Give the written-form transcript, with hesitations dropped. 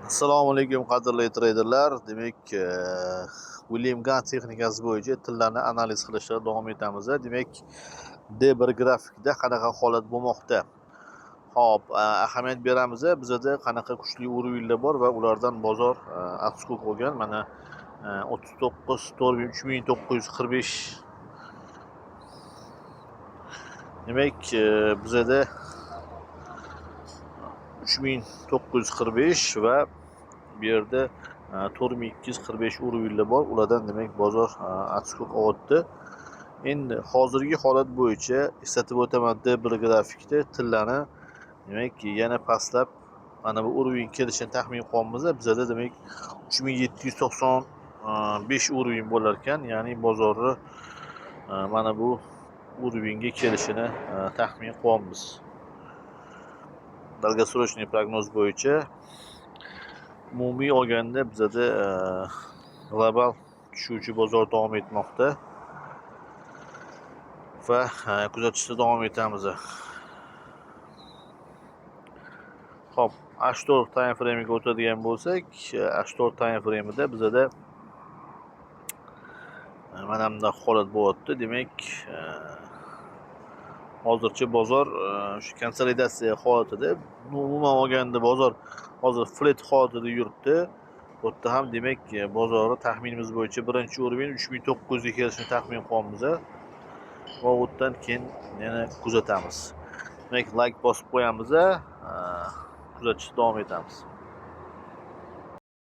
Assalomu alaykum qadrli treyderlar. Demak, William Gann texnikasi bo'yicha tillarni analiz qilishda davom etamiz. Demak, D1 grafikda qanaqa holat bo'lmoqda? Xo'p, ahamiyat beramiz. Bizda qanaqa kuchli o'rinlar bor va ulardan bozor atskok bo'lgan. Mana 39 3945. Demak, bizda 3945 va bu yerda 4245 o'rinlar bor. Ulardan demak bozor atskok olyapti. Endi hozirgi holat bo'yicha eslatib o'taman, D1 grafikda tillarni demak yana pastlab mana bu o'rin kelishini taxmin qilyapmiz. Bizda demak 3795 o'rin bo'lar ekan, ya'ni bozorni mana bu o'ringa kelishini taxmin qilyapmiz. Долгосрочный prognoz bo'yicha umumiy olganda bizda global tushuvchi bozor davom etmoqda va kuzatishda davom etamiz. Xo'p, H4 time frame'ga o'tadigan bo'lsak, H4 time frame'ida bizda mana bunday holat bo'lyapti. Demak, hozircha bozor shu konsolidatsiya holatida, umuman olganda bozor hozir flat holatida yuribdi. Bu yerda ham demak bozorni taxminimiz bo'yicha birinchi o'rin 3900 ga kelishini taxmin qilyapmiz va u yerdan keyin yana kuzatamiz. Demak, like bosib qo'yamiz, kuzatishda davom etamiz.